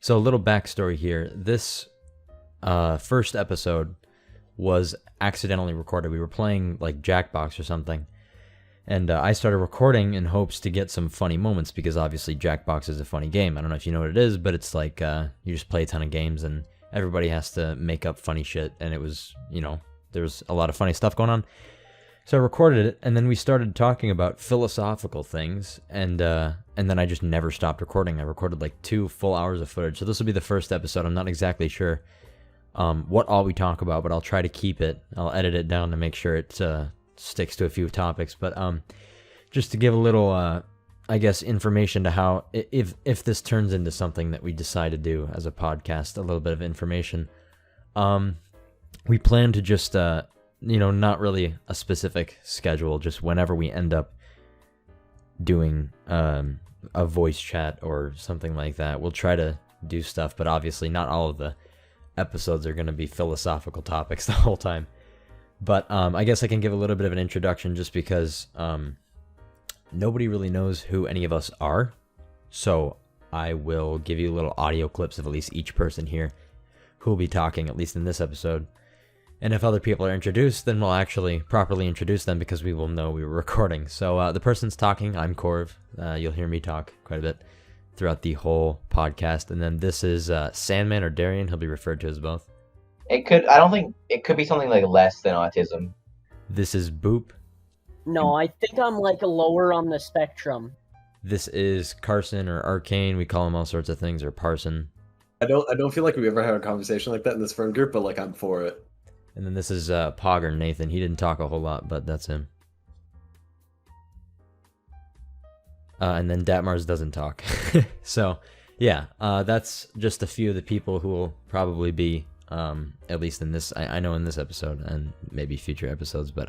So a little backstory here. This first episode was accidentally recorded. We were playing like Jackbox or something. And I started recording in hopes to get some funny moments because obviously Jackbox is a funny game. I don't know if you know what it is, but it's like you just play a ton of games and everybody has to make up funny shit. And it was, there's a lot of funny stuff going on. So I recorded it, and then we started talking about philosophical things, and then I just never stopped recording. I recorded like 2 full hours of footage. So this will be the first episode. I'm not exactly sure what all we talk about, but I'll try to keep it. I'll edit it down to make sure it sticks to a few topics. But just to give a little, I guess, information to how, if this turns into something that we decide to do as a podcast, a little bit of information. We plan to just... not really a specific schedule, just whenever we end up doing a voice chat or something like that, we'll try to do stuff, but obviously not all of the episodes are going to be philosophical topics the whole time. But I guess I can give a little bit of an introduction just because nobody really knows who any of us are, so I will give you little audio clips of at least each person here who will be talking, at least in this episode. And if other people are introduced, then we'll actually properly introduce them because we will know we were recording. So the person's talking. I'm Korv. You'll hear me talk quite a bit throughout the whole podcast. And then this is Sandman or Darian. He'll be referred to as both. I don't think it could be something like less than autism. This is Boop. No, I think I'm like lower on the spectrum. This is Carson or Arcane. We call him all sorts of things, or Parson. I don't feel like we ever had a conversation like that in this friend group, but like I'm for it. And then this is Pogger Nathan. He didn't talk a whole lot, but that's him. And then Datmars doesn't talk. So, yeah, that's just a few of the people who will probably be, at least in this, I know in this episode, and maybe future episodes, but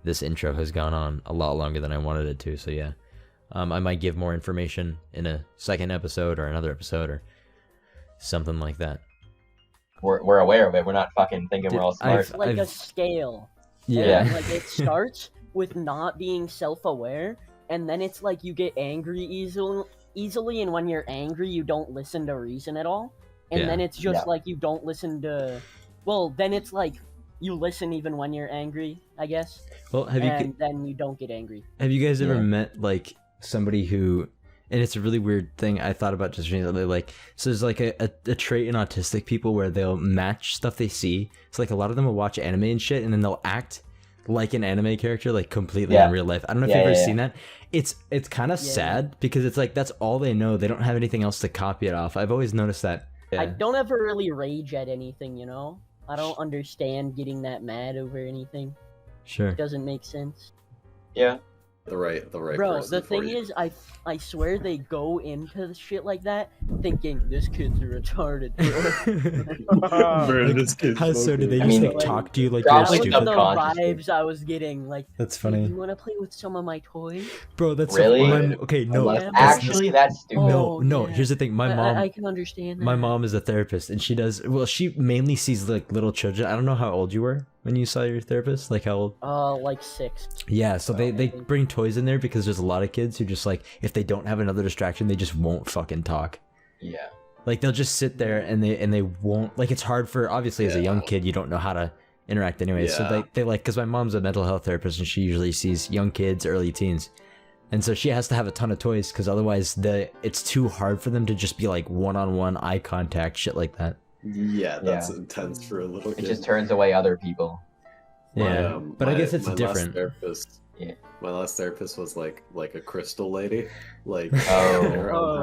this intro has gone on a lot longer than I wanted it to, so yeah. I might give more information in a second episode or another episode or something like that. We're aware of it. We're not fucking thinking we're all smart. It's like a scale. Yeah. And, like, it starts with not being self-aware, and then it's like you get angry easily, and when you're angry, you don't listen to reason at all. And then it's just like you don't listen to... Well, then it's like you listen even when you're angry, I guess. Well, then you don't get angry. Have you guys ever met, like, somebody who... And it's a really weird thing I thought about just recently. Like, so there's like a trait in autistic people where they'll match stuff they see. So like a lot of them will watch anime and shit, and then they'll act like an anime character, like completely in real life. I don't know if you've ever seen that. It's kind of sad because it's like that's all they know. They don't have anything else to copy it off. I've always noticed that. Yeah. I don't ever really rage at anything, you know? I don't understand getting that mad over anything. Sure. It doesn't make sense. Yeah. The right Bro, the thing is, I swear they go into shit like that thinking this kid's retarded. Bro, this kid's How so? Did they just talk to you like you're That was stupid? the vibes I was getting. Like, That's "Hey, funny. you want to play with some of my toys? Bro, that's Really? okay, no. Yeah. Actually, that's stupid. No, yeah. here's the thing. My mom I can understand that. My mom is a therapist, and she mainly sees like little children. I don't know how old you were when you saw your therapist. Like how old? Like 6. Yeah, so they bring toys in there because there's a lot of kids who just like, if they don't have another distraction, they just won't fucking talk. Yeah. Like they'll just sit there and they won't, like, it's hard for, obviously as a young kid, you don't know how to interact anyway. So they like, because my mom's a mental health therapist and she usually sees young kids, early teens. And so she has to have a ton of toys because otherwise it's too hard for them to just be like one-on-one eye contact, shit like that. Yeah, that's intense for a little kid. It just turns away other people. Yeah, but I guess it's my different. My last therapist was like a crystal lady. Like,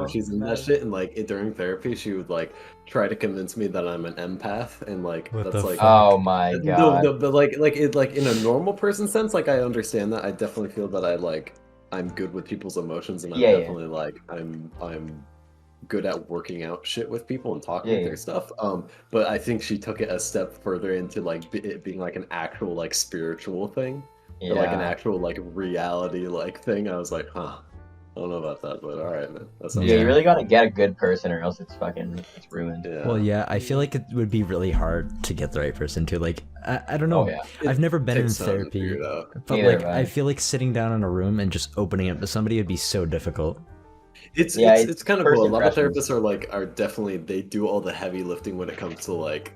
she's in that shit, and like during therapy, she would like try to convince me that I'm an empath, and like that's like, oh my god. No, but like in a normal person sense, like I understand that. I definitely feel that I'm good with people's emotions, and I'm definitely like I'm good at working out shit with people and talking their stuff. But I think she took it a step further into like it being like an actual like spiritual thing, or like an actual like reality like thing. I was like, I don't know about that, but all right, man. You really gotta get a good person, or else it's ruined. Yeah. Well, yeah, I feel like it would be really hard to get the right person too. Like, I don't know. I've never been in therapy, but like, I feel like sitting down in a room and just opening up to somebody would be so difficult. It's kind of cool. A lot of therapists are definitely, they do all the heavy lifting when it comes to like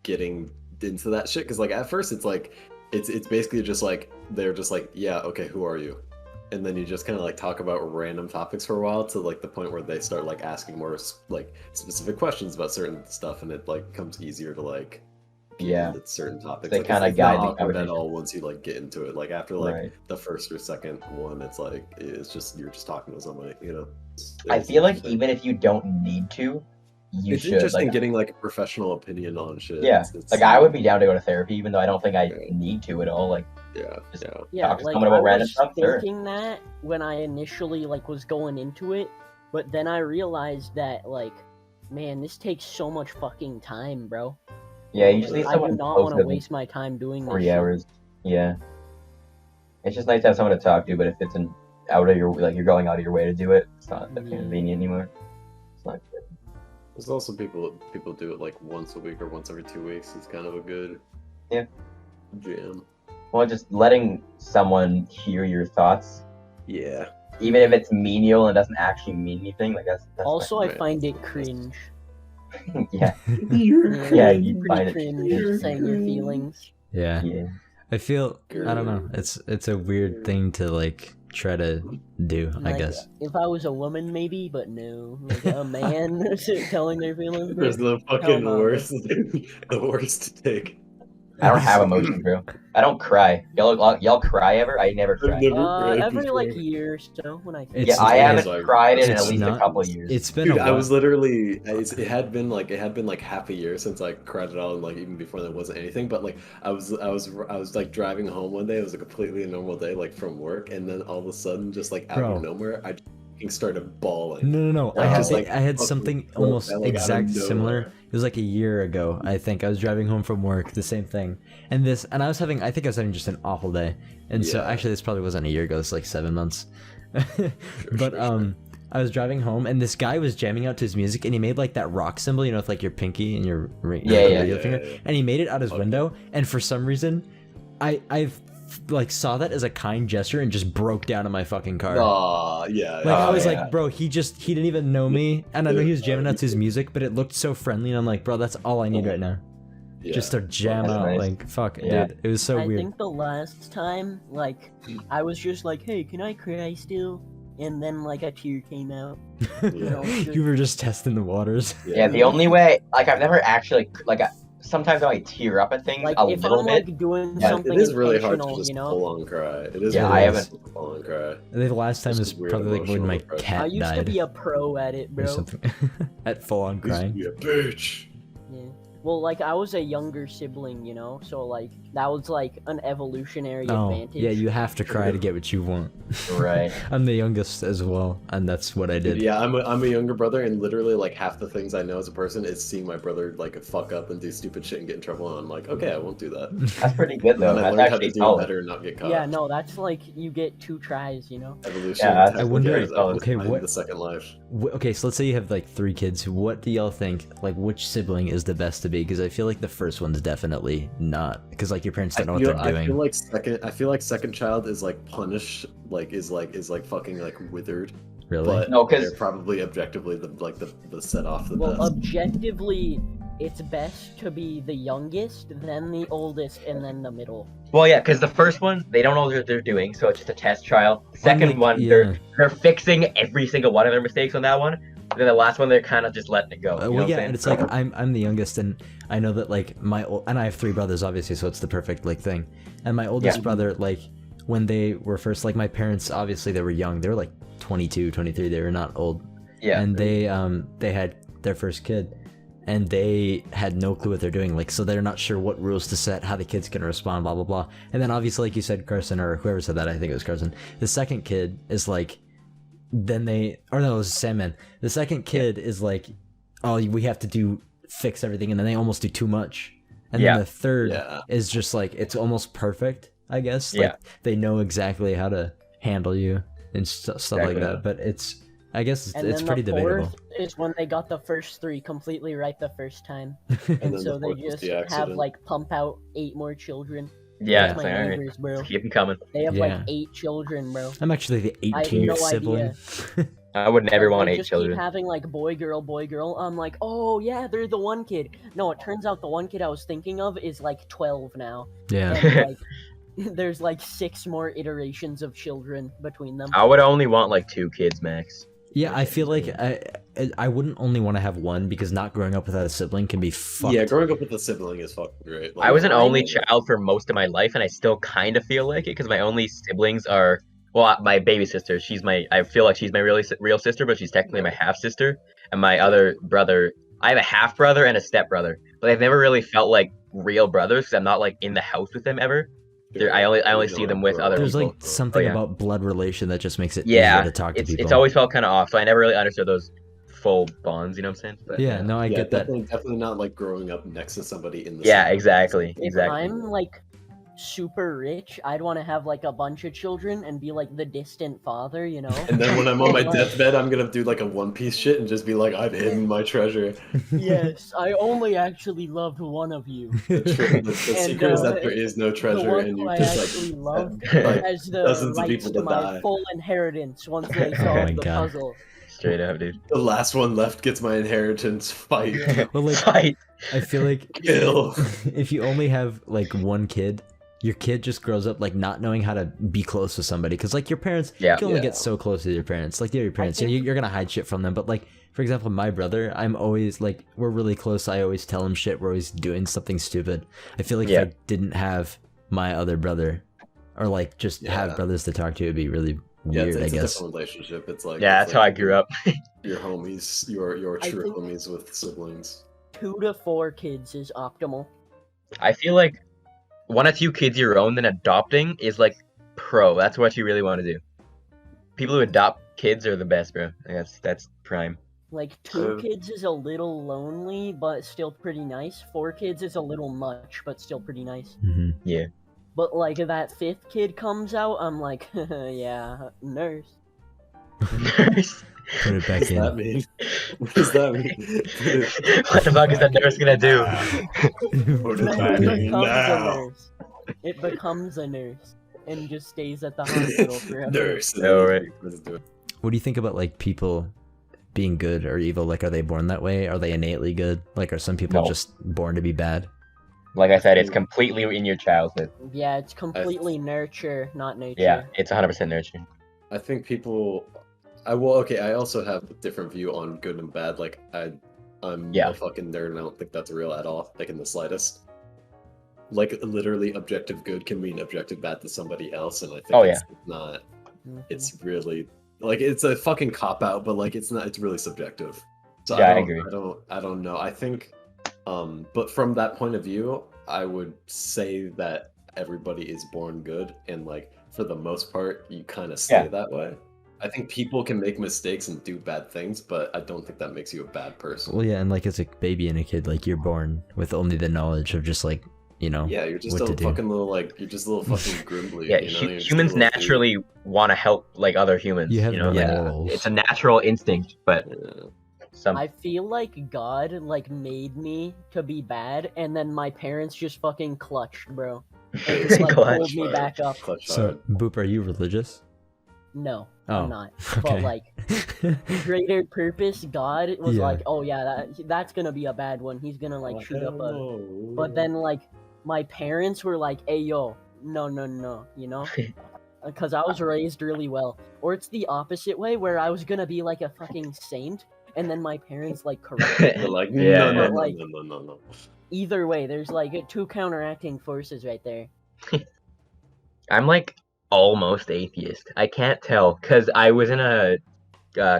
getting into that shit. Because like at first it's like it's basically just like they're just like, yeah, okay, who are you? And then you just kind of like talk about random topics for a while to like the point where they start like asking more like specific questions about certain stuff, and it like comes easier to like it's certain topics. They like, kind of guide the awkward at all once you like get into it. Like after like the first or second one, it's like it's just you're just talking to somebody, you know. I feel like even if you don't need to, you should. It's interesting getting like a professional opinion on shit. Yeah, like I would be down to go to therapy, even though I don't think I need to at all. Like talk to someone about random stuff. Thinking that when I initially like was going into it, but then I realized that like, man, this takes so much fucking time, bro. Yeah, usually I do not want to waste my time doing this. 3 hours. Yeah. It's just nice to have someone to talk to, but if it's out of your like you're going out of your way to do it, it's not that convenient anymore. It's not good. There's also people do it like once a week or once every 2 weeks. It's kind of a good jam. Well, just letting someone hear your thoughts. Yeah. Even if it's menial and doesn't actually mean anything, like that's also I find it cringe. Yeah, you find it cringe saying your feelings. Yeah. I feel I don't know. It's a weird thing to like try to do. Like, I guess if I was a woman, maybe, but no, like a man telling their feelings. There's the fucking worst, the worst to take. I don't have emotions, bro. I don't cry. Y'all cry ever? I never cry. Every like year or so when I. I haven't cried in at least a couple of years. It's been. I was literally. It had been like half a year since I cried at all, and like even before that wasn't anything. But like I was like driving home one day. It was a completely normal day, like from work, and then all of a sudden, just like out of nowhere, I started bawling. No. I had something almost exact similar. It was like a year ago, I think. I was driving home from work, the same thing. And I was having just an awful day. And so actually this probably wasn't a year ago, it's like 7 months. But I was driving home and this guy was jamming out to his music and he made like that rock symbol, you know, with like your pinky and your ring, finger. And he made it out his window, and for some reason I like saw that as a kind gesture and just broke down in my fucking car. I was like, bro, he didn't even know me, and I know he was jamming out to his music, but it looked so friendly, and I'm like, bro, that's all I need right now. Just to jam out. Nice. Like, fuck, dude, it was so weird. I think the last time, like, I was just like, hey, can I cry still? And then like a tear came out. You were just testing the waters. Yeah, the only way, like, I've never actually sometimes I might tear up at things like, a little bit. Like doing something it is really hard to just you know? full on cry. It is. I haven't full on cry. I think the last time was probably like when my cat died. I used to be a pro at it, bro. Or something. At full on crying. Be a bitch. Yeah. Well, like, I was a younger sibling, you know? So, like, that was, like, an evolutionary advantage. Yeah, you have to cry to get what you want. Right. I'm the youngest as well, and that's what I did. Yeah, I'm a younger brother, and literally, like, half the things I know as a person is seeing my brother, like, fuck up and do stupid shit and get in trouble, and I'm like, okay, I won't do that. That's pretty good, though. And I learned how to do it better and not get caught. Yeah, no, that's, like, you get 2 tries, you know? Evolution. Yeah, I wonder, okay, what? The second life. Okay, so let's say you have, like, 3 kids. What do y'all think, like, which sibling is the best to be? Because I feel like the first one's definitely not, because like your parents don't know what they're doing. I feel like second child is like punished, like is fucking like withered. Really? But no, because they're probably objectively the set off the best. Well, objectively, it's best to be the youngest, then the oldest, and then the middle. Well, yeah, because the first one, they don't know what they're doing, so it's just a test trial. Second one, they're fixing every single one of their mistakes on that one. And then the last one, they're kind of just letting it go. And it's like I'm the youngest, and I know that like and I have 3 brothers, obviously, so it's the perfect like thing. And my oldest brother, like when they were first, like my parents, obviously they were young. They were like 22, 23. They were not old. Yeah. And they had their first kid, and they had no clue what they're doing. Like, so they're not sure what rules to set, how the kid's gonna respond, blah blah blah. And then obviously, like you said, Carson, or whoever said that, I think it was Carson. The second kid is like. Then it was Sandman. The second kid is like, oh, we have to fix everything, and then they almost do too much. And then the third is just like, it's almost perfect, I guess. Like, they know exactly how to handle you and stuff like that. But I guess it's pretty debatable. Is when they got the first 3 completely right the first time, and so they just have like pump out 8 more children. Yeah, my neighbors, bro. Keep them coming. They have like 8 children, bro. I'm actually the 18th sibling. I would never want They 8 just children. keep having like boy girl. I'm like, oh yeah, they're the one kid. No, it turns out the one kid I was thinking of is like 12 now. Yeah. And like, there's like 6 more iterations of children between them. I would only want like 2 kids max. Yeah, I feel like I wouldn't only want to have one because not growing up without a sibling can be fucked. Yeah, growing up with a sibling is fucking great. Like, I was an only child for most of my life, and I still kind of feel like it because my only siblings are, well, my baby sister. I feel like she's my real sister, but she's technically my half sister. And my other brother, I have a half brother and a step brother, but I've never really felt like real brothers because I'm not like in the house with them ever. I only see them with other There's people. like something about blood relation that just makes it Yeah, easier to talk to people. It's always felt kind of off, so I never really understood those full bonds. You know what I'm saying? But, yeah, no, I get that. Definitely not like growing up next to somebody in the. Yeah, same exactly. If I'm like super rich, I'd want to have like a bunch of children and be like the distant father, you know? And then when I'm on my deathbed, I'm gonna do like a One Piece shit and just be like, I've hidden my treasure. Yes, I only actually loved one of you. The secret is that there is no treasure, the one and who you I just actually loved like has the dozens of rights people to to my die. full inheritance once they solve the God. puzzle. Straight up, dude. The last one left gets my inheritance. Fight. Well, like, Fight. I feel like Kill. if you only have like one kid, your kid just grows up like not knowing how to be close with somebody because like your parents, you can only get so close with your parents. Like your parents, you're gonna hide shit from them. But like for example, my brother, I'm always like we're really close. I always tell him shit. We're always doing something stupid. I feel like if I didn't have my other brother, or like just have brothers to talk to, it'd be really weird. It's I guess. a different relationship. It's like that's how I grew up. Your homies, your true homies with siblings. 2 to 4 kids is optimal. I feel like 1 or 2 kids your own, then adopting is like pro. That's what you really want to do. People who adopt kids are the best, bro. That's prime. Like 2 kids is a little lonely, but still pretty nice. 4 kids is a little much, but still pretty nice. Mm-hmm. Yeah. But like that 5th kid comes out, I'm like, yeah, nurse. Nurse. Put it back in. What does that mean? What does that mean? What the fuck is that nurse gonna do? Put it No, back it in becomes a now. nurse. It becomes a nurse and just stays at the hospital forever. Nurse. No, right. What do you think about like people being good or evil? Like, are they born that way? Are they innately good? Like, are some people just born to be bad? Like I said, it's completely in your childhood. Yeah, it's completely nurture, not nature. Yeah, it's 100% nurture. I think people. I also have a different view on good and bad. Like I'm a fucking nerd, and I don't think that's real at all, like in the slightest. Like literally, objective good can mean objective bad to somebody else, and I think it's not. It's really like it's a fucking cop out, but like it's not. It's really subjective. So I agree. I don't know. I think, but from that point of view, I would say that everybody is born good, and like for the most part, you kind of stay that way. I think people can make mistakes and do bad things, but I don't think that makes you a bad person. Well, yeah, and like as a baby and a kid, like you're born with only the knowledge of just like, you know, yeah, you're just a fucking little like you're just a little fucking grimbly. Yeah, you know? Humans naturally want to help like other humans. You have like, it's a natural instinct, but I feel like God like made me to be bad, and then my parents just fucking clutched, bro. And just, like, pulled me back up. So, Boop, are you religious? No, Oh, I'm not. okay. But like, greater purpose, God was like, oh yeah, that's gonna be a bad one. He's gonna like shoot up a. But then like, my parents were like, hey yo, no, you know, because I was raised really well. Or it's the opposite way, where I was gonna be like a fucking saint, and then my parents like corrected me. Like, no. Either way, there's like 2 counteracting forces right there. I'm like almost atheist. I can't tell because I was in a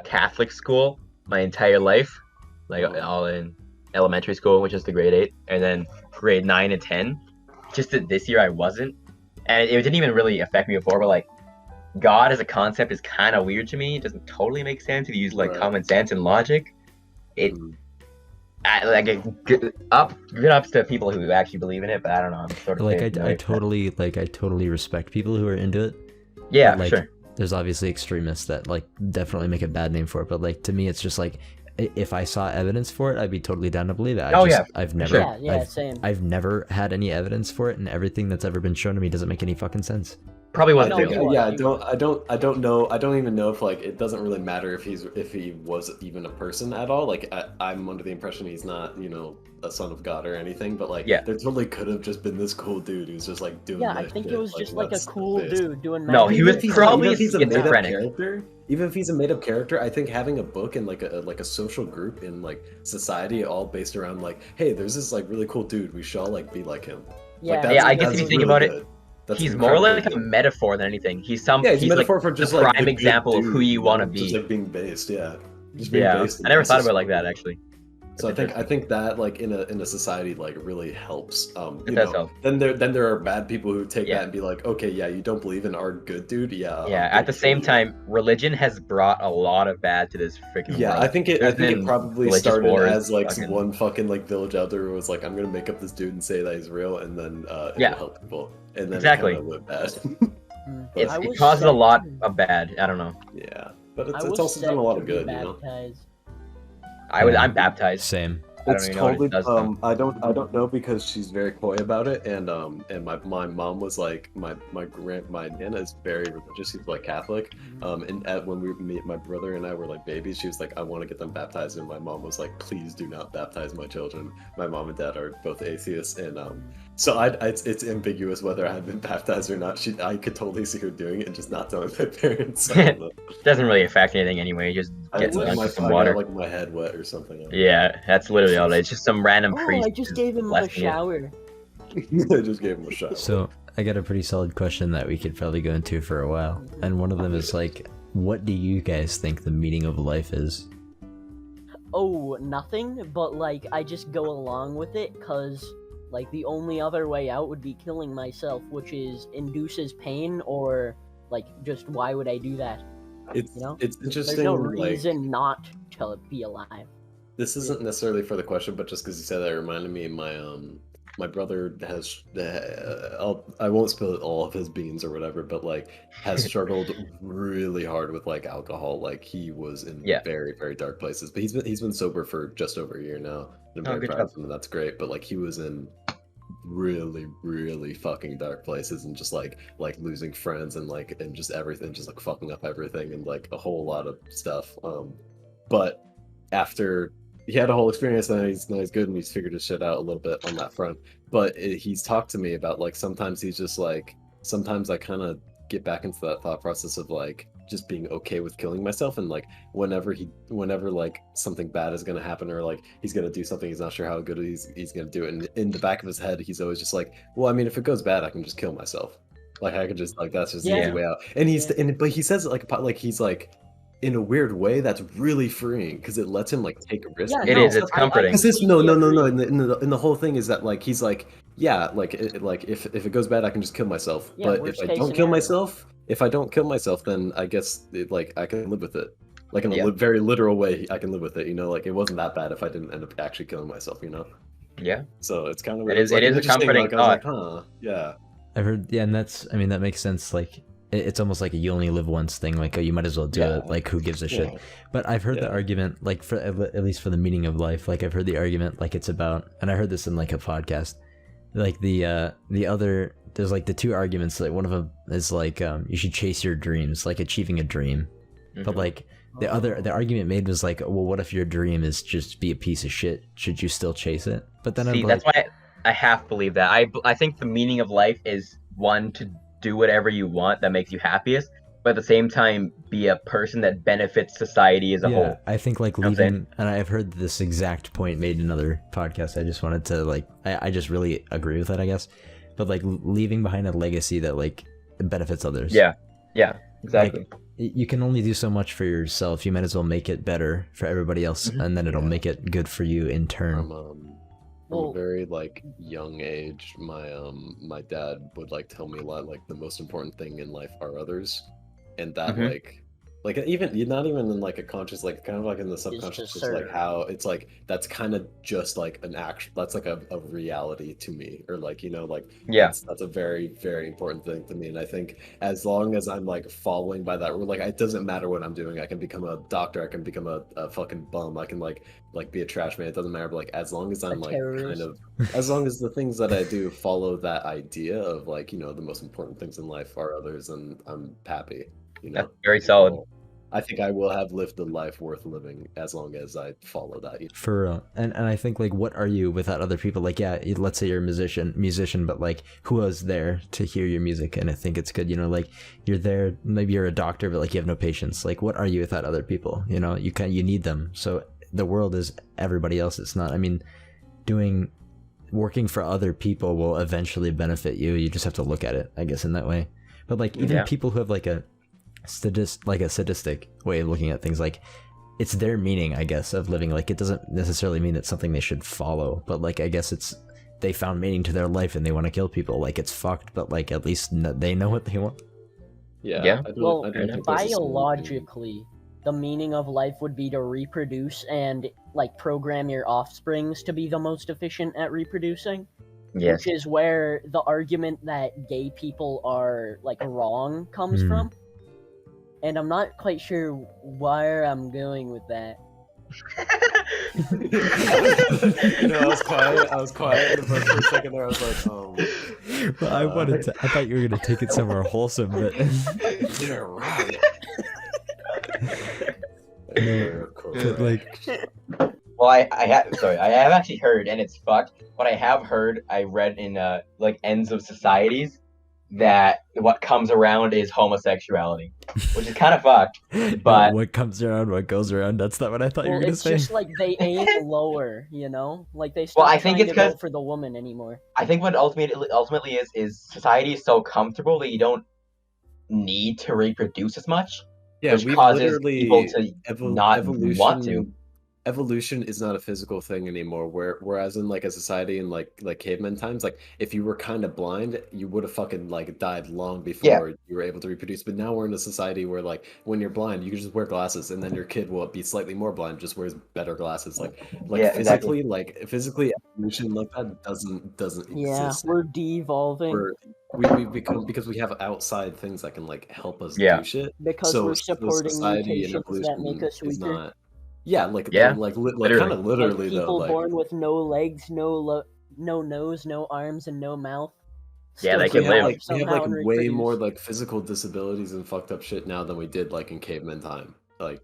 Catholic school my entire life, like all in elementary school, which is the grade 8, and then grade 9 and 10. Just that this year I wasn't, and it didn't even really affect me before. But like, God as a concept is kind of weird to me. It doesn't totally make sense if you use like common sense and logic. It good ups to people who actually believe in it, but I don't know. I'm sort of like I totally respect people who are into it. Yeah, like, sure. There's obviously extremists that like definitely make a bad name for it, but like to me, it's just like if I saw evidence for it, I'd be totally down to believe it. I've never, same. I've never had any evidence for it, and everything that's ever been shown to me doesn't make any fucking sense. Probably wasn't No, real. he was. Yeah, I don't know. I don't even know if like it doesn't really matter if he was even a person at all. Like I'm under the impression he's not, a son of God or anything. But like, Yeah. there totally could have just been this cool dude who's just like doing. Yeah, I this think shit, it was just like a what's cool the face. dude doing No, magic. he was Even if he's probably even if he's a made up schizophrenic. character, even if he's a made up character, I think having a book and like a social group in like society all based around like, hey, there's this like really cool dude, we should all like be like him. Yeah, Like, Yeah, I guess if that's you think really about good. it, That's he's more incredibly like a good. metaphor than anything. He's Yeah, he's a like metaphor for just the like prime the good example of who dude, you want to just be. like being based, yeah. Just being Yeah, based in I never that thought about it like society. that actually. So I think that like in a society like really helps. It does help. Then there are bad people who take Yeah. that and be like, okay, yeah, you don't believe in our good dude, yeah. Yeah. I'm At the gonna same kill you. time, religion has brought a lot of bad to this freaking Yeah, world. I think it There's been probably religious started wars, as like fucking- one fucking like village elder who was like, I'm gonna make up this dude and say that he's real, and then it Yeah. will help people, and then Exactly. it kind of went bad. It I was causes a lot sent- of bad. I don't know. Yeah, but I it's was also done sent a lot to of be good, baptized. I'm baptized. Same. I don't It's even know what it does, though. I don't know because she's very coy about it, and my mom was like my nana is very religious. She's like Catholic. And when my brother and I were like babies, she was like, I want to get them baptized, and my mom was like, please do not baptize my children. My mom and dad are both atheists, and so it's ambiguous whether I had been baptized or not. I could totally see her doing it and just not telling my parents. I don't know. Doesn't really affect anything anyway. Just get would- dunked I with some got, water. like my head wet or something. Yeah, that's literally all it is. It's just some random Oh, priest. I just is gave him a blessing you. shower. I just gave him a shot. So I got a pretty solid question that we could probably go into for a while, and one of them is like, what do you guys think the meaning of life is? Oh, nothing, but like I just go along with it because like the only other way out would be killing myself, which is induces pain or like just why would I do that? It's You know? it's There's interesting. no like, reason not to be alive. this isn't necessarily for the question, but just because you said that, it reminded me. My brother has. I won't spill all of his beans or whatever, but like has struggled really hard with like alcohol. Like he was in Yeah. very very dark places, but he's been sober for just over a year now. And I'm Oh, very good proud job. of him, and that's great. But like he was in really really fucking dark places and just like losing friends and just everything, just like fucking up everything and like a whole lot of stuff. But after he had a whole experience, and now he's good and he's figured his shit out a little bit on that front. But he's talked to me about like sometimes he's just like, sometimes I kind of get back into that thought process of like just being okay with killing myself, and like whenever like something bad is gonna happen or like he's gonna do something he's not sure how good he's gonna do it, and in the back of his head he's always just like, well, I mean, if it goes bad I can just kill myself. Like I could just like, that's just the Yeah. easy way out. And but he says it like he's like, in a weird way that's really freeing because it lets him like take a risk. Yeah, It no, is. It's I comforting. Because this completely agree. in the whole thing is that like he's like, yeah, like like if it goes bad I can just kill myself. Yeah, But worst if I case don't kill scenario. myself, then I guess like I can live with it. Like in a Yeah. very literal way, I can live with it. Like it wasn't that bad if I didn't end up actually killing myself. Yeah. So it's kind of It is- like it is a interesting, comforting like, I was like, huh, yeah. I've heard, yeah, and that makes sense. Like, it's almost like a you only live once thing. Like, oh, you might as well do Yeah. it. Like, who gives a shit? Yeah. But I've heard the Yeah. argument, like, for at least for the meaning of life. Like, I've heard the argument, like, it's about, and I heard this in like a podcast. Like the other, there's like the two arguments. Like, one of them is like, you should chase your dreams, like achieving a dream. But Mhm. like the argument made was like, well, what if your dream is just be a piece of shit? Should you still chase it? But then See, I'm that's like, why I half believe that. I think the meaning of life is one, to do whatever you want that makes you happiest, but at the same time be a person that benefits society as a whole. I think like know what I'm saying? leaving, and I've heard this exact point made in another podcast. I just wanted to like, I just really agree with it, I guess. But like leaving behind a legacy that like benefits others. Yeah, exactly. Like, you can only do so much for yourself. You might as well make it better for everybody else, Mhm. and then it'll Yeah. make it good for you in turn. From Well- a very like young age, my dad would like tell me a lot like the most important thing in life are others, and that Mhm. like Like even you're not even in like a conscious, like kind of like in the It's subconscious, just just like certain. how it's like that's kind of just like an action. That's like a reality to me, or like like Yeah. that's a very very important thing to me. And I think as long as I'm like following by that rule, like it doesn't matter what I'm doing. I can become a doctor. I can become a fucking bum. I can like be a trash man. It doesn't matter. But like as long as A I'm like kind terrorist. of as long as the things that I do follow that idea of like the most important things in life are others, and I'm happy. That's very solid. I think I will have lived a life worth living as long as I follow that. For and I think like, what are you without other people? Like, yeah, let's say you're a musician, but like, who was there to hear your music? And I think it's good, like you're there. Maybe you're a doctor, but like you have no patience. Like, what are you without other people? You need them. So the world is everybody else. It's not. I mean, working for other people will eventually benefit you. You just have to look at it, I guess, in that way. But like, even people who have like a sadistic way of looking at things, like it's their meaning, I guess, of living. Like, it doesn't necessarily mean it's something they should follow, but like, I guess it's they found meaning to their life and they want to kill people. Like, it's fucked, but like, at least they know what they want. Yeah. Well, biologically, the meaning of life would be to reproduce and like program your offsprings to be the most efficient at reproducing. Yes. Which is where the argument that gay people are like wrong comes from. And I'm not quite sure where I'm going with that. I was quiet for a second there. I was like, Well, I thought you were gonna take it somewhere wholesome, but you're right. But like, well, I have actually heard, and it's fucked, but I have heard, I read in like Ends of Societies, that what comes around is homosexuality, which is kind of fucked. But what comes around, what goes around. That's not what I thought you were gonna say. It's just like they aim lower, like they stop trying to go for the woman anymore. I think what ultimately is society is so comfortable that you don't need to reproduce as much. Yeah, which causes people to not want to. Evolution is not a physical thing anymore. Whereas in like a society in like caveman times, like if you were kind of blind, you would have fucking like died long before you were able to reproduce. But now we're in a society where like when you're blind, you can just wear glasses, and then your kid will be slightly more blind, just wears better glasses. Like physically, exactly. physically evolution like that doesn't exist. We're de-evolving. We become, because we have outside things that can like help us do shit. Because we're supporting mutations that make us weaker. Like kind of literally, like people though, born with no legs, no nose, no arms, and no mouth. Yeah, they can live. We have like way more like physical disabilities and fucked up shit now than we did like in caveman time. Like,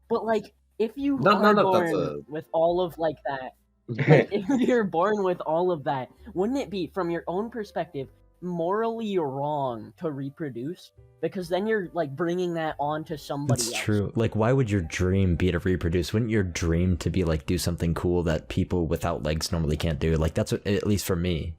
but like if you are born with all of like that, like, if you're born with all of that, wouldn't it be, from your own perspective, morally wrong to reproduce? Because then you're like bringing that on to somebody else. It's true. Like, why would your dream be to reproduce? Wouldn't your dream to be like do something cool that people without legs normally can't do? Like, that's what, at least for me.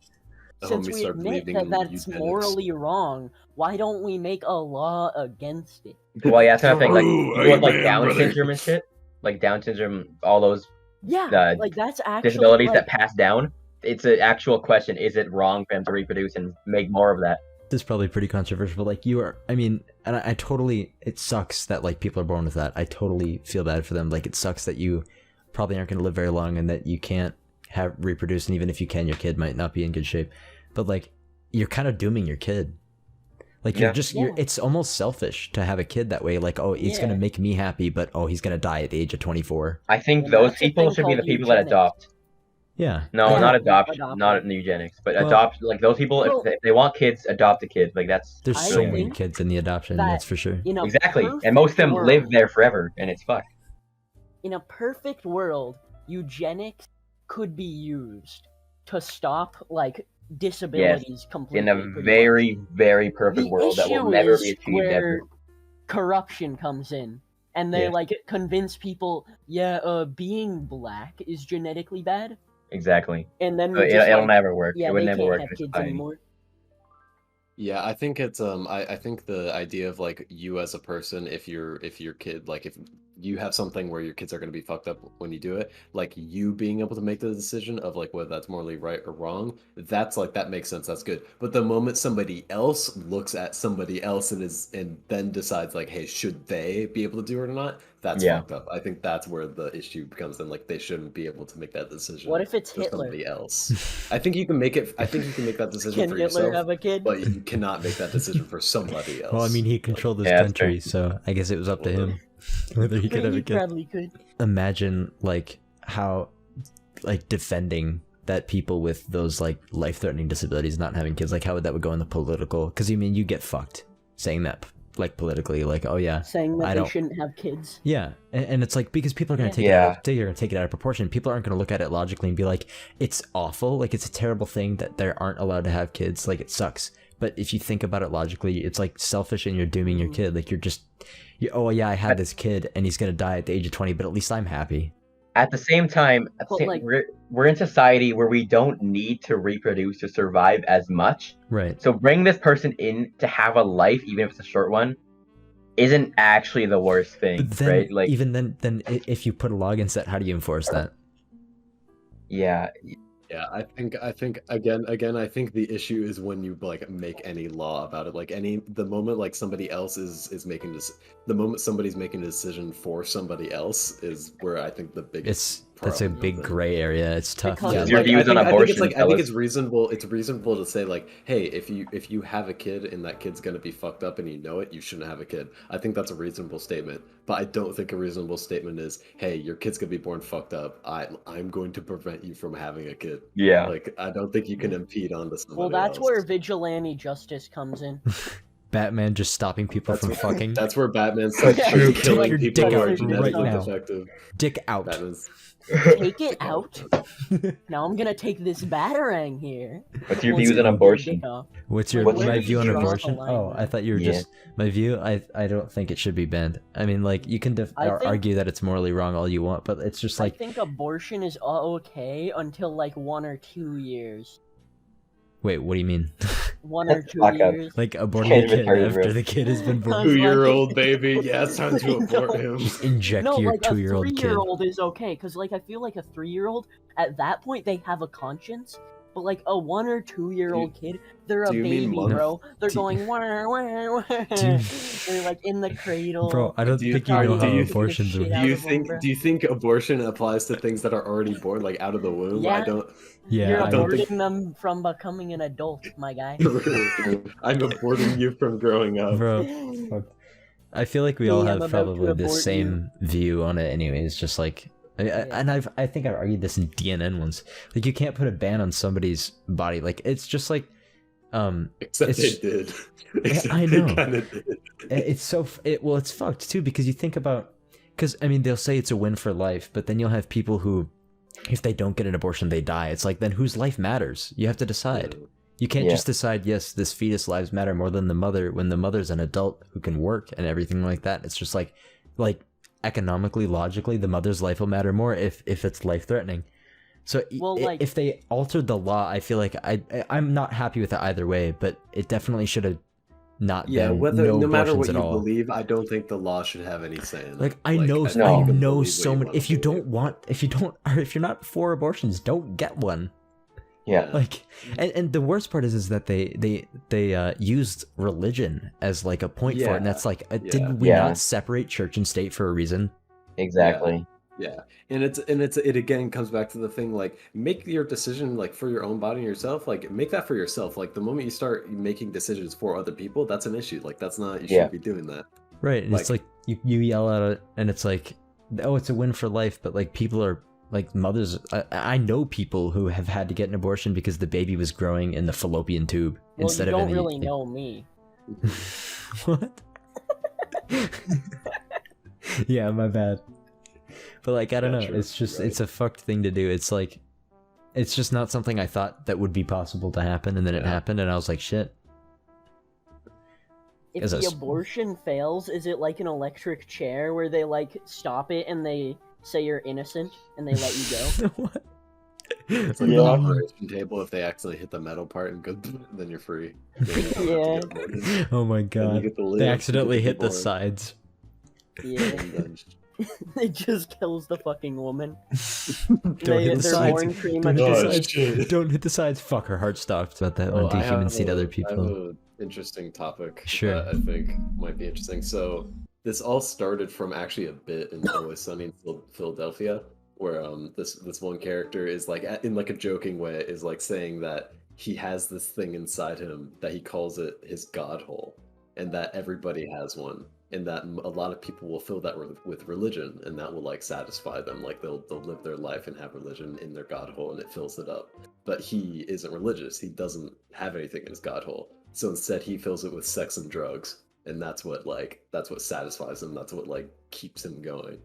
Since we admit that that's morally wrong, why don't we make a law against it? Well, yeah, that's another thing. Like, you want like Down syndrome and shit, like Down syndrome, all those like that's actually disabilities that pass down. It's an actual question: is it wrong for them to reproduce and make more of that? This is probably pretty controversial, but like and I totally, it sucks that like people are born with that. I totally feel bad for them. Like, it sucks that you probably aren't going to live very long and that you can't reproduce, and even if you can, your kid might not be in good shape. But like, you're kind of dooming your kid. Like, it's almost selfish to have a kid that way. Like, oh, it's going to make me happy, but oh, he's going to die at the age of 24. I think those people should be the people that adopt. Yeah. No, not adopt, not eugenics, but adopt. Like, those people, if they want kids, adopt a kid. Like, that's. There's so many kids in the adoption. That's for sure. Exactly, and most of them live there forever, and it's fucked. In a perfect world, eugenics could be used to stop like disabilities completely. In a very, very perfect world that will never be achieved ever. Corruption comes in, and they like convince people, being black is genetically bad. Exactly. And then it'll never work. It would never work. Have kids anymore. Yeah, I think it's I think the idea of like you as a person, if your kid like if you have something where your kids are gonna be fucked up when you do it, like you being able to make the decision of like whether that's morally right or wrong, that's like that makes sense, that's good. But the moment somebody else looks at somebody else and then decides like, hey, should they be able to do it or not? That's Yeah. fucked up. I think that's where the issue becomes in, like they shouldn't be able to make that What decision if it's for Hitler? somebody else. I think you can make it. I think you can make that decision Can for Hitler yourself, have a kid? but you cannot make that decision for somebody else. Well, I mean, he controlled his Yeah, that's country, fair. so I guess it was up to him whether he could have a He kid. probably could. Imagine like how like defending that people with those like life-threatening disabilities not having kids, like how would that would go in the political, because you mean you get fucked saying that like politically, like, oh yeah, Saying that I they don't- shouldn't have kids. yeah, and it's like because people are gonna take Yeah. they're gonna take it out of proportion. People aren't gonna look at it logically and be like, it's awful, like it's a terrible thing that they aren't allowed to have kids, like it sucks. But if you think about it logically, it's like selfish and you're dooming your kid. Like you're just, oh yeah, I had this kid and he's gonna die at the age of 20, but at least I'm happy. At the same time, But, like- we're in society where we don't need to reproduce to survive as much. Right. So bring this person in to have a life, even if it's a short one, isn't actually the worst thing, But then, right? Like, even then, if you put a law against that, how do you enforce that? yeah, Yeah, I think again, I think the issue is when you like make any law about it. Like the moment like somebody else is making this, the moment somebody's making a decision for somebody else is where I think the biggest. That's a problem big with it. gray area. It's tough. Because- Yeah, to- your like, views on I think abortion, it's like I tell think us. it's reasonable. It's reasonable to say like, hey, if you have a kid and that kid's gonna be fucked up and you know it, you shouldn't have a kid. I think that's a reasonable statement. But I don't think a reasonable statement is, hey, your kid's gonna be born fucked up. I'm going to prevent you from having a kid. yeah. Like I don't think you can impede onto somebody Well, that's else. where vigilante justice comes in. Batman just stopping people from fucking. That's where Batman's like True. killing Take your people dick who are out genetically right now. defective. Dick out. Batman's Take it out. Now I'm gonna take this batarang here. What's your Once views you on get abortion? dick off. What's your What's my your view on draw the abortion? line Oh, I there? thought you were Yeah. just my view. I don't think it should be banned. I mean, like you can I think- argue that it's morally wrong all you want, but it's just I like, think abortion is okay until like 1 or 2 years. wait, what do you mean? 1 or 2 Fuck up. years. Like aborting Can't a even kid tell you after real. the kid has been born? Because- 2-year-old baby. Yeah, it's time to abort him. Inject No, your like a 2-year-old kid. 3-year-old is okay, because like I feel like a 3-year-old at that point they have a conscience, but like a 1 or 2-year-old kid, they're a do you mean baby, month? bro. They're Do- going wah, wah, wah. Do- They're like in the cradle. Bro, I don't Do you- think you know do how you- abortions do are. you- Do out you of them, think bro. do you think abortion applies to things that are already born, like out of the womb? Yeah. I don't. Yeah, You're I don't aborting think- them from becoming an adult, my guy. I'm aborting you from growing up. bro. I feel like we Me, all I'm have about probably to the abort same view on it, anyways. Just like, and I think I've argued this in DNN once. Like, you can't put a ban on somebody's body. Like, it's just like, Except It's- they did. I Except know. They kind of did. it's so well, it's fucked too, because you think about, because I mean, they'll say it's a win for life, but then you'll have people who, if they don't get an abortion, they die. It's like, then whose life matters? You have to decide. You can't Yeah. just decide, yes, this fetus lives matter more than the mother, when the mother's an adult who can work and everything like that. It's just like economically, logically, the mother's life will matter more if it's life threatening. So Well, like- if they altered the law, I feel like I'm not happy with it either way, but it definitely should have not Yeah, been whether no no matter abortions what at you all. believe, I don't think the law should have any say in it. Like I know, think No. I you can know believe what so you many. wanna If you believe. don't want, if you're not for abortions, don't get one. Yeah. Like, and the worst part is that they used religion as like a point for it, and Yeah. that's like, Yeah. did we Yeah. not separate church and state for a reason? Exactly. Yeah, and it again comes back to the thing like make your decision like for your own body and yourself. Like make that for yourself. Like the moment you start making decisions for other people, that's an issue. Like that's not you Yeah. shouldn't be doing that. Right, and it's like you yell at it, and it's like, oh, it's a win for life, but like people are like mothers. I know people who have had to get an abortion because the baby was growing in the fallopian tube Well, instead you of don't in the. really know me. What? Yeah, my bad. But like I don't Yeah, know, sure, it's just right. it's a fucked thing to do. It's like it's just not something I thought that would be possible to happen, and then it Yeah. happened, and I was like, shit. If Is the this- abortion fails, is it like an electric chair where they like stop it and they say you're innocent and they let you go? What? It's like the operation table. If they accidentally hit the metal part and go, then you're free. Yeah. Oh my god. They accidentally hit the sides. Yeah. It just kills the fucking woman. Don't hit the sides. Don't hit the sides. Fuck, her heart stopped. About that on Dehuman Seed Other People. I have an interesting topic sure. that I think might be interesting. So this all started from actually a bit in Always Sunny in Philadelphia, where this one character is like, in like a joking way, is like saying that he has this thing inside him that he calls it his god hole, and that everybody has one, and that a lot of people will fill that with religion, and that will like satisfy them. Like they'll live their life and have religion in their god hole, and it fills it up. But he isn't religious. He doesn't have anything in his god hole. So instead, he fills it with sex and drugs, and that's what satisfies him. That's what like keeps him going.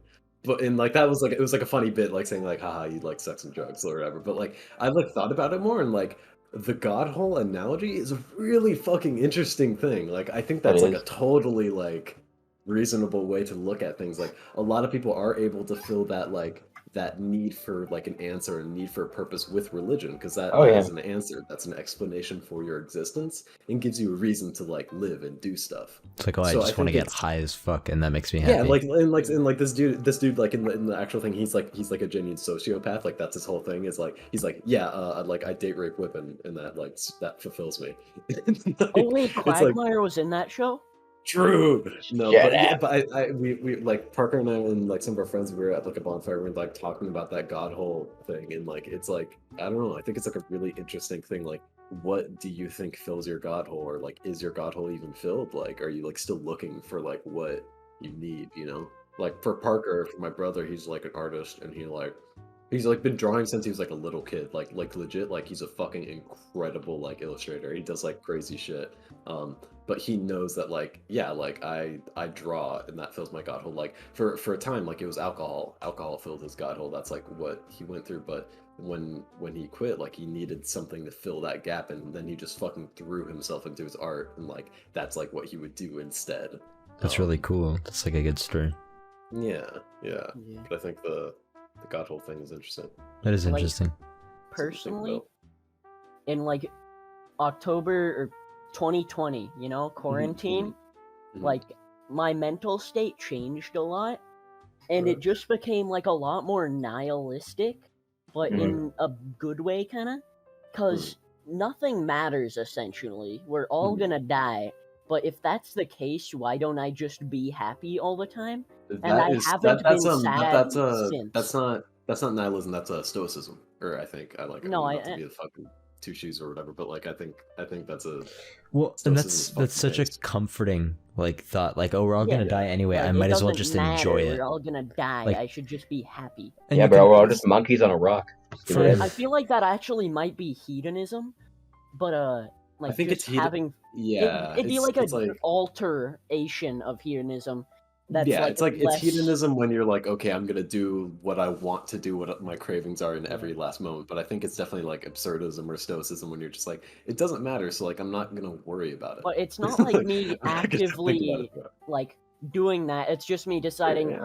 But and like that was like, it was like a funny bit, like saying like, haha, you like sex and drugs or whatever. But like I like thought about it more, and like the god hole analogy is a really fucking interesting thing. Like I think that's like a totally like reasonable way to look at things. Like a lot of people are able to fill that like that need for like an answer and need for a purpose with religion, because that is an answer. That's an explanation for your existence and gives you a reason to like live and do stuff. It's like, oh, I just want to get high as fuck, and that makes me happy. Yeah, like this dude like in the actual thing, he's like a genuine sociopath. Like that's his whole thing. Is like he's like, yeah, like I date, rape, whip, and that like that fulfills me. Like, oh wait, Quagmire was in that show? True. No, but we like Parker and I and like some of our friends, we were at like a bonfire, we were like talking about that god hole thing, and like it's like, I don't know, I think it's like a really interesting thing. Like, what do you think fills your god hole, or like is your god hole even filled? Like, are you like still looking for like what you need, you know? Like for Parker, for my brother, he's like an artist, and he's like been drawing since he was like a little kid, like legit, like he's a fucking incredible like illustrator. He does like crazy shit. But he knows that like, yeah, like I draw and that fills my god hole. Like for a time, like it was alcohol. Alcohol filled his god hole. That's like what he went through. But when he quit, like he needed something to fill that gap, and then he just fucking threw himself into his art, and like that's like what he would do instead. That's really cool. That's like a good story. Yeah. But I think the god hole thing is interesting. That is interesting. Personally, in like October or 2020, you know, quarantine, like my mental state changed a lot, and it just became like a lot more nihilistic, but in a good way, kind of, because nothing matters essentially. We're all gonna die, but if that's the case, why don't I just be happy all the time? Haven't been sad since. That's not nihilism. That's stoicism, or I think I like. No, not to be the fucking two shoes or whatever, but like I think that's a and that's such a comforting like thought. Like, oh, we're all gonna die anyway. I might as well just enjoy it. We're all gonna die. Like, I should just be happy. Yeah, bro, we're all just monkeys on a rock. I feel like that actually might be hedonism, but like I think it's having it'd be like an alteration of hedonism. That's it's hedonism when you're like, okay, I'm gonna do what I want to do, what my cravings are in every last moment. But I think it's definitely like absurdism or stoicism when you're just like, it doesn't matter, so like I'm not gonna worry about it. But it's not like me actively like doing that. It's just me deciding,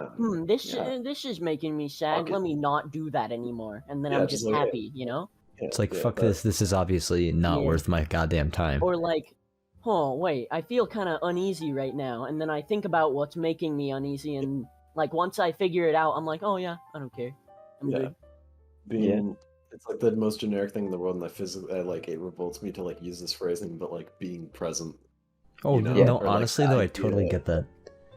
this is making me sad. Let me not do that anymore, and then I'm just happy, you know? It's like, fuck this. This is obviously not worth my goddamn time. Or like, oh, wait, I feel kind of uneasy right now, and then I think about what's making me uneasy, and, like, once I figure it out, I'm like, oh, yeah, I don't care. I'm good. It's, like, the most generic thing in the world, and it revolts me to, like, use this phrasing, but, like, being present. Oh, you know? Honestly, though, I totally get that.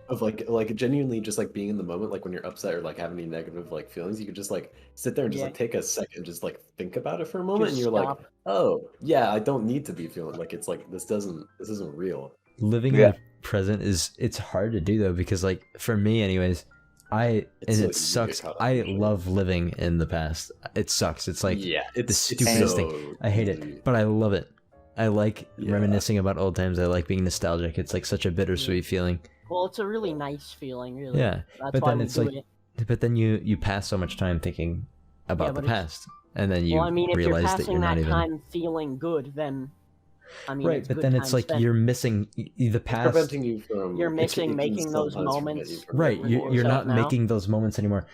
Of, like, genuinely just, like, being in the moment, like, when you're upset or, like, having any negative, like, feelings, you could just, like, sit there and just, like, take a second, just, like, think about it for a moment, and you're like, oh, yeah, I don't need to be feeling, like, it's, like, this isn't real. Living in the present it's hard to do, though, because, like, for me, anyways, it sucks. I love living in the past. It sucks. It's, like, the stupidest thing. I hate it, but I love it. I like reminiscing about old times. I like being nostalgic. It's, like, such a bittersweet feeling. Well, it's a really nice feeling, really. Yeah, but then it's like, but then you pass so much time thinking about the past, and then you realize that you're not even. Well, I mean, if you're passing that time feeling good, then, I mean, right. But then it's like you're missing the past. It's preventing you from. You're missing making those moments. Right, you're not making those moments anymore.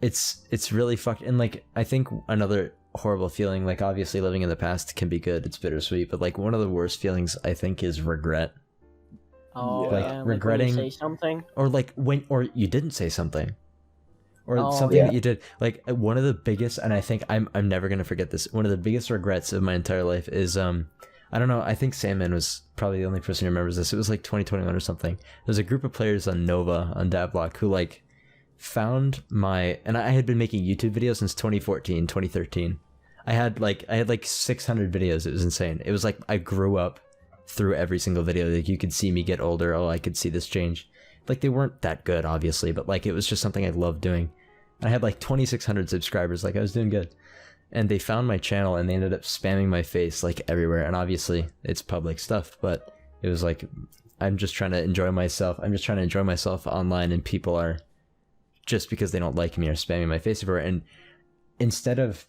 It's really fucked. And like I think another horrible feeling. Like, obviously living in the past can be good, it's bittersweet, but like one of the worst feelings I think is regret. Oh, Like, yeah, regretting, like when you say something, or like or you didn't say something, or Oh, something yeah. that you did. Like, one of the biggest, and I think I'm never gonna forget this, one of the biggest regrets of my entire life is I don't know, I think Sandman was probably the only person who remembers this. It was like 2021 or something. There's a group of players on Nova, on Dablock, who like found and I had been making YouTube videos since 2014, 2013. I had like 600 videos. It was insane. It was like I grew up through every single video. Like, you could see me get older. Oh, I could see this change. Like, they weren't that good, obviously, but like it was just something I loved doing. I had like 2,600 subscribers. Like, I was doing good. And they found my channel and they ended up spamming my face like everywhere. And obviously it's public stuff, but it was like, I'm just trying to enjoy myself. I'm just trying to enjoy myself online, and people are, just because they don't like me, are spamming my face everywhere. And instead of,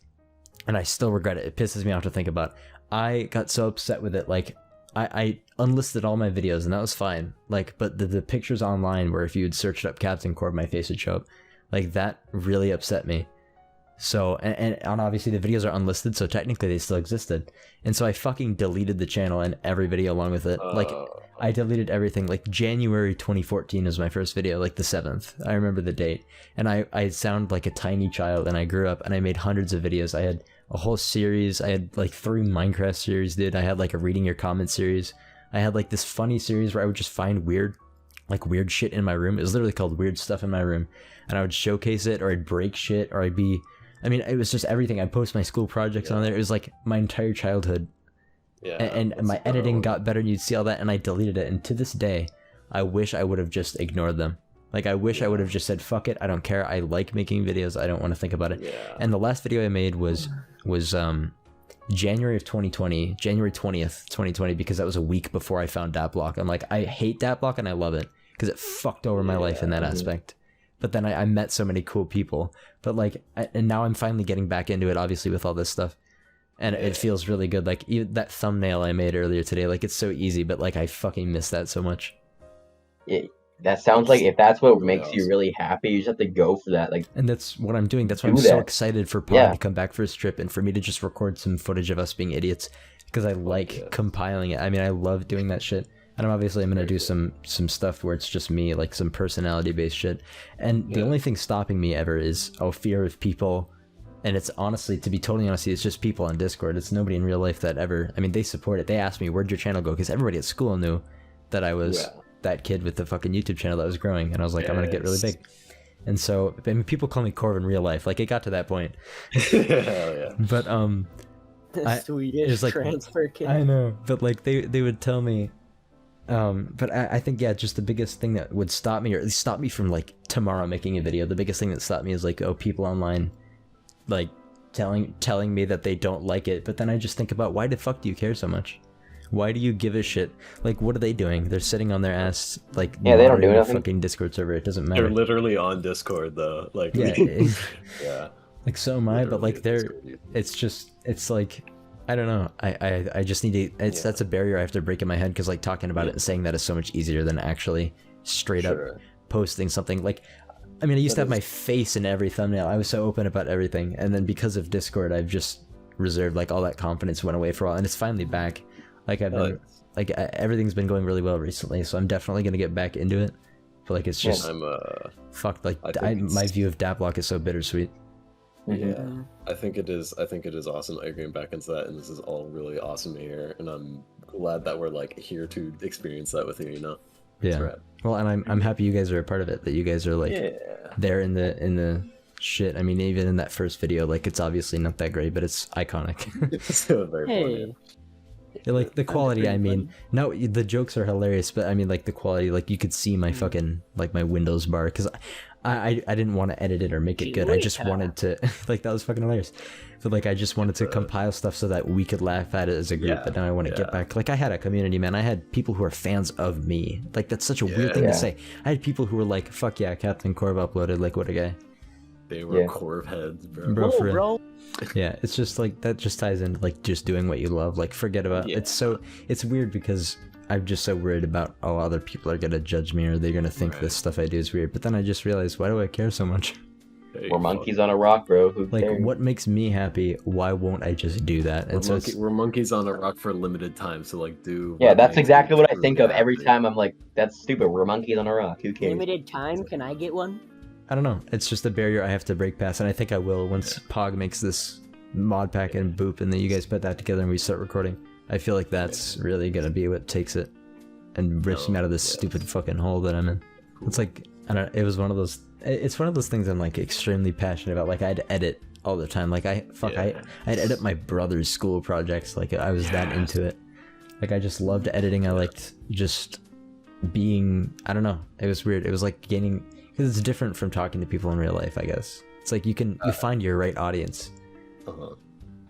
and I still regret it, it pisses me off to think about, I got so upset with it. Like, I unlisted all my videos, and that was fine. Like, but the pictures online where if you had searched up CaptainKorv, my face would show up. Like, that really upset me. So, and obviously the videos are unlisted, so technically they still existed. And so I fucking deleted the channel and every video along with it. Like, I deleted everything. Like, January 2014 was my first video, like the 7th. I remember the date. And I sound like a tiny child, and I grew up, and I made hundreds of videos. I had a whole series. I had like 3 Minecraft series, dude. I had like a reading your comments series. I had like this funny series where I would just find weird shit in my room. It was literally called Weird Stuff in My Room. And I would showcase it, or I'd break shit, or it was just everything. I'd post my school projects on there. It was like my entire childhood. Yeah, and my editing got better, and you'd see all that, and I deleted it. And to this day, I wish I would have just ignored them. Like, I wish I would have just said, fuck it, I don't care. I like making videos. I don't want to think about it. Yeah. And the last video I made was January of 2020, January 20th, 2020, because that was a week before I found Dablock. I'm like, I hate Dablock and I love it because it fucked over my life in that aspect. But then I met so many cool people. But like, and now I'm finally getting back into it, obviously, with all this stuff. And it feels really good. Like, even that thumbnail I made earlier today, like, it's so easy, but like, I fucking miss that so much. Yeah, that sounds like, if that's what makes you really happy, you just have to go for that. Like, and that's what I'm doing. That's why I'm so excited for Pod to come back for his trip, and for me to just record some footage of us being idiots, because I like compiling it. I mean, I love doing that shit. And I'm gonna do some stuff where it's just me, like some personality based shit. And the only thing stopping me ever is fear of people. And it's honestly, to be totally honest, it's just people on Discord. It's nobody in real life that ever, I mean, they support it. They asked me, where'd your channel go? Because everybody at school knew that I was that kid with the fucking YouTube channel that was growing. And I was like, I'm gonna get really big. And so, I mean, people call me Korv in real life. Like, it got to that point. But the Swedish like, transfer kid. I know, but like they would tell me. But I think, just the biggest thing that would stop me, or at least stop me from like tomorrow making a video, the biggest thing that stopped me is like, people online like telling me that they don't like it. But then I just think about, why the fuck do you care so much? Why do you give a shit? Like, what are they doing? They're sitting on their ass, like, they don't do nothing. Fucking Discord server. It doesn't matter. They're literally on Discord though. Like, like, so am I, but like it's like, I don't know. I just need to. That's a barrier I have to break in my head, because like talking about it and saying that is so much easier than actually straight up posting something. Like, I mean, I used to have my face in every thumbnail. I was so open about everything, and then because of Discord, I've just reserved, like, all that confidence went away for a while, and it's finally back. Like, I've been everything's been going really well recently, so I'm definitely gonna get back into it. But like, it's just fucked. Like, my view of Dablock is so bittersweet. Yeah, I think it is awesome that you're getting back into that, and this is all really awesome to hear, and I'm glad that we're like here to experience that with you, you know? Yeah. Well, and I'm happy you guys are a part of it, that you guys are like there in the shit. I mean, even in that first video, like, it's obviously not that great, but it's iconic. It's still very funny. Like, the quality, I mean, no, the jokes are hilarious, but I mean, like, the quality, like, you could see my fucking, like, my Windows bar, because I didn't want to edit it or make it good. I just wanted to, like, that was fucking hilarious. But like, I just wanted to compile stuff so that we could laugh at it as a group. But now I want to get back. Like, I had a community, man. I had people who are fans of me. Like, that's such a weird thing to say. I had people who were like, fuck yeah, CaptainKorv uploaded. Like, what a guy. They were Korv heads, bro. For real. Yeah, it's just like, that just ties into like just doing what you love. Like, forget about it's weird because I'm just so worried about, other people are gonna judge me, or they're gonna think this stuff I do is weird. But then I just realized, why do I care so much? We're monkeys on a rock, bro. Who Like, cares? what makes me happy? Why won't I just do that? And so We're monkeys on a rock for a limited time, so like do. Yeah, what that's makes exactly you what I think truly of every happy. time. I'm like, that's stupid. We're monkeys on a rock. Who cares? Limited time. Can I get one? I don't know. It's just a barrier I have to break past, and I think I will once Pog makes this mod pack and boop, and then you guys put that together and we start recording. I feel like that's really gonna be what takes it and rips me out of this stupid fucking hole that I'm in. It's like, I don't know, it was one of those. It's one of those things I'm like extremely passionate about. Like I'd edit all the time. Like I'd edit my brother's school projects. Like I was that into it. Like I just loved editing. I liked just being. I don't know. It was weird. It was like gaining, because it's different from talking to people in real life. I guess it's like you find your right audience,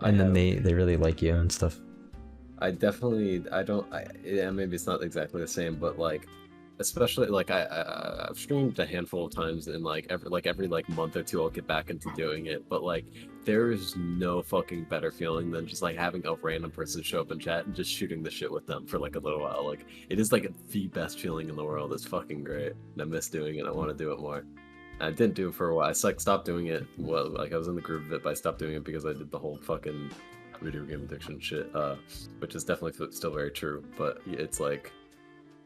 and then they really like you and stuff. Yeah, maybe it's not exactly the same, but like, especially like I've streamed a handful of times, and like every month or two I'll get back into doing it. But like, there is no fucking better feeling than just like having a random person show up in chat and just shooting the shit with them for like a little while. Like, it is like the best feeling in the world. It's fucking great, and I miss doing it. I want to do it more. I didn't do it for a while. I like stopped doing it. Well, like I was in the groove of it, but I stopped doing it because I did the whole fucking video game addiction shit, which is definitely still very true. But it's like,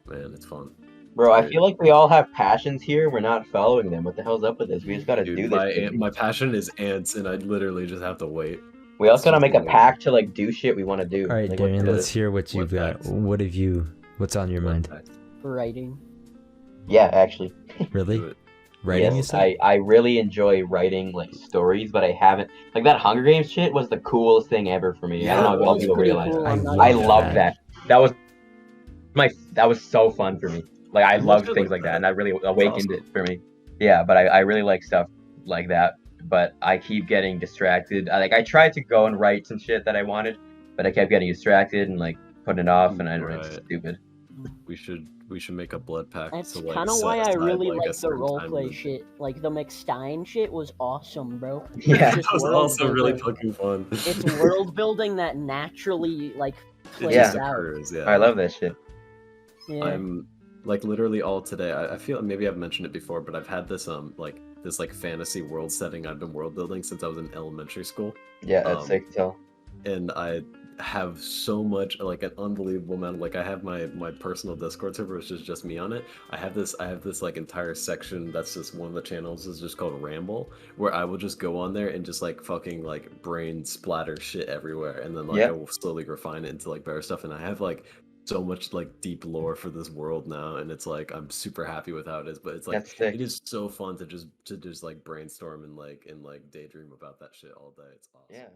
man, it's fun. Bro, I feel like we all have passions here. We're not following them. What the hell's up with this? We just gotta do this. My passion is ants, and I literally just have to wait. We also gotta make a pact to like do shit we want to do. All right, like, Darian, let's hear what you've got. What's on your mind? Writing. Yeah, actually. Really? Writing, yes, I really enjoy writing like stories, but I haven't like that Hunger Games shit was the coolest thing ever for me. Yeah, I don't know if all people realize. Cool. I love that. That was so fun for me. Like I love things like that, and that really awakened it for me. Yeah, but I really like stuff like that. But I keep getting distracted. I tried to go and write some shit that I wanted, but I kept getting distracted and like putting it off, and it's stupid. We should make a blood pact. That's like, kind of why I really like like the roleplay shit. Like the McStein shit was awesome, bro. Yeah, that was also really fucking fun. It's world building that naturally like plays out. Occurs, yeah. I love that shit. Yeah. I'm like literally all today. I feel maybe I've mentioned it before, but I've had this this fantasy world setting I've been world building since I was in elementary school. Yeah, that's sick to tell. And I have so much, like an unbelievable amount. Like I have my personal Discord server, which is just me on it. I have this like entire section that's just one of the channels is just called Ramble, where I will just go on there and just like fucking like brain splatter shit everywhere, and then like I will slowly refine it into like better stuff. And I have like so much like deep lore for this world now, and it's like I'm super happy with how it is. But it's like it is so fun to just like brainstorm and like daydream about that shit all day. It's awesome. Yeah.